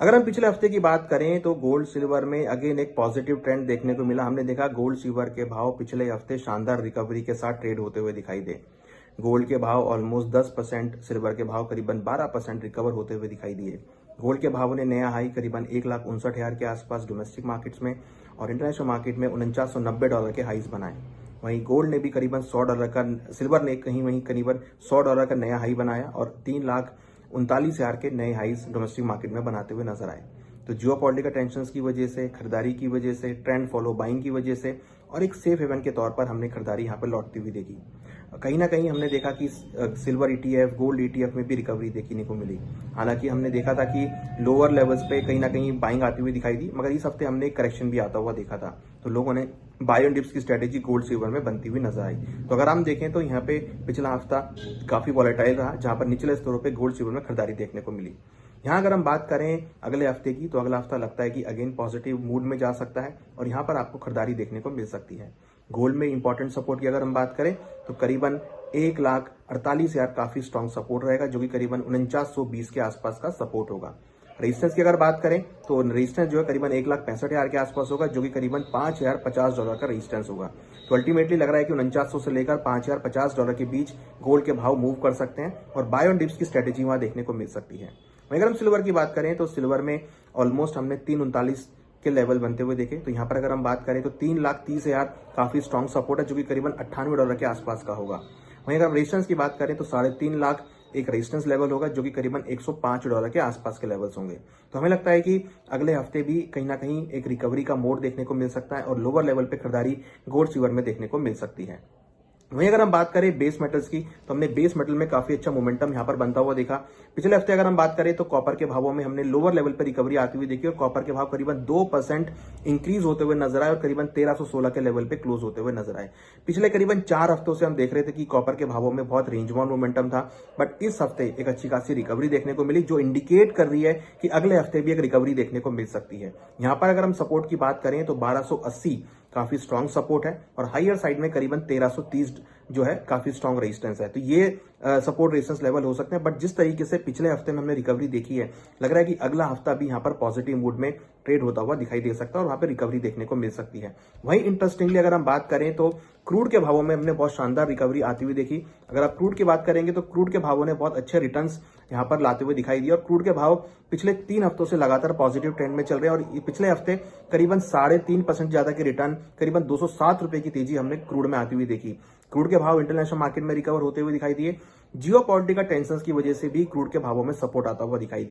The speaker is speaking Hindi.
अगर हम पिछले हफ्ते की बात करें तो गोल्ड सिल्वर में अगेन एक पॉजिटिव ट्रेंड देखने को मिला। हमने देखा गोल्ड सिल्वर के भाव पिछले हफ्ते शानदार रिकवरी के साथ ट्रेड होते हुए दिखाई दे। गोल्ड के भाव ऑलमोस्ट 10%, सिल्वर के भाव करीबन 12% रिकवर होते हुए दिखाई दिए। गोल्ड के भाव ने नया हाई करीबन 1,59,000 के आसपास डोमेस्टिक मार्केट्स में और इंटरनेशनल मार्केट में $4990 के हाईज बनाए। वहीं गोल्ड ने भी करीबन $100 का, सिल्वर ने वहीं करीबन $100 का नया हाई बनाया और 3,39,000 के नए हाईज डोमेस्टिक मार्केट में बनाते हुए नजर आए। तो जियोपॉलिटिकल टेंशन की वजह से, खरीदारी की वजह से, ट्रेंड फॉलो बाइंग की वजह से और एक सेफ हेवन के तौर पर हमने खरीदारी यहाँ पर लौटती हुई देखी। कहीं ना कहीं हमने देखा कि सिल्वर ईटीएफ, गोल्ड ईटीएफ में भी रिकवरी देखने को मिली। हालांकि हमने देखा था कि लोअर लेवल्स पे कहीं ना कहीं बाइंग आती हुई दिखाई दी, मगर इस हफ्ते हमने एक करेक्शन भी आता हुआ देखा था। तो लोगों ने बाय एंड डिप्स की स्ट्रेटेजी गोल्ड सिल्वर में बनती हुई नजर आई। तो अगर हम देखें तो यहाँ पे पिछला हफ्ता काफी वॉलेटाइल रहा, जहां पर निचले स्तरों पे गोल्ड सिल्वर में खरीदारी देखने को मिली। यहाँ अगर हम बात करें अगले हफ्ते की, तो अगला हफ्ता लगता है कि अगेन पॉजिटिव मूड में जा सकता है और यहाँ पर आपको खरीदारी देखने को मिल सकती है। गोल्ड में इंपॉर्टेंट सपोर्ट की अगर हम बात करें तो करीबन 1,48,000 काफी स्ट्रॉन्ग सपोर्ट रहेगा, जो कि करीबन 4920 के आसपास का सपोर्ट होगा। रेजिस्टेंस की अगर बात करें तो रेजिस्टेंस जो है करीबन 1,65,000 के आसपास होगा, जो कि करीबन $5,050 का रेजिस्टेंस होगा। तो अल्टीमेटली लग रहा है कि 4900 से लेकर $5,050 के बीच गोल्ड के भाव मूव कर सकते हैं और बाय ऑन डिप्स की स्ट्रेटेजी वहां देखने को मिल सकती है। वहीं अगर हम सिल्वर की बात करें तो सिल्वर में ऑलमोस्ट हमने 339 के लेवल बनते हुए देखे। तो यहाँ पर अगर हम बात करें तो 3,30,000 काफी स्ट्रॉन्ग सपोर्ट है, जो कि करीबन $98 के आसपास का होगा। वहीं अगर हम रेजिस्टेंस की बात करें तो 3.5 लाख एक रेजिस्टेंस लेवल होगा, जो कि करीबन $105 के आसपास के लेवल्स होंगे। तो हमें लगता है कि अगले हफ्ते भी कहीं ना कहीं एक रिकवरी का मोड देखने को मिल सकता है और लोअर लेवल पे खरीदारी गोल्ड सिल्वर में देखने को मिल सकती है। वहीं अगर हम बात करें बेस मेटल्स की, तो हमने बेस मेटल में काफी अच्छा मोमेंटम यहां पर बनता हुआ देखा। पिछले हफ्ते अगर हम बात करें तो कॉपर के भावों में हमने लोअर लेवल पर रिकवरी आती हुई देखी और कॉपर के भाव करीबन 2% इंक्रीज होते हुए नजर आए और करीबन 1316 के लेवल पे क्लोज होते हुए नजर आए। पिछले करीबन 4 हफ्तों से हम देख रहे थे कि कॉपर के भावों में बहुत रेंज बाउंड मोमेंटम था, बट इस हफ्ते एक अच्छी खासी रिकवरी देखने को मिली, जो इंडिकेट कर रही है कि अगले हफ्ते भी एक रिकवरी देखने को मिल सकती है। यहाँ पर अगर हम सपोर्ट की बात करें तो 1280 काफी स्ट्रॉन्ग सपोर्ट है और हायर साइड में करीबन 1330 जो है काफी स्ट्रॉन्ग रेजिस्टेंस है। तो ये सपोर्ट रेजिस्टेंस लेवल हो सकते हैं, बट जिस तरीके से पिछले हफ्ते में हमने रिकवरी देखी है, लग रहा है कि अगला हफ्ता भी यहाँ पर पॉजिटिव मूड में ट्रेड होता हुआ दिखाई दे सकता है और वहां पर रिकवरी देखने को मिल सकती है। वहीं इंटरेस्टिंगली अगर हम बात करें तो क्रूड के भावों में हमने बहुत शानदार रिकवरी आती हुई देखी। अगर आप क्रूड की बात करेंगे तो क्रूड के भावों ने बहुत अच्छे रिटर्न्स यहाँ पर लाते हुए दिखाई दिए और क्रूड के भाव पिछले 3 हफ्तों से लगातार पॉजिटिव ट्रेंड में चल रहे हैं और पिछले हफ्ते करीबन 3.5% ज्यादा के रिटर्न, करीबन ₹207 की तेजी हमने क्रूड में आती हुई देखी। क्रूड के भाव इंटरनेशनल मार्केट में रिकवर होते हुए दिखाई दिए। जियोपॉलिटिकल टेंशंस की वजह से भी क्रूड के भावों में सपोर्ट आता हुआ दिखाई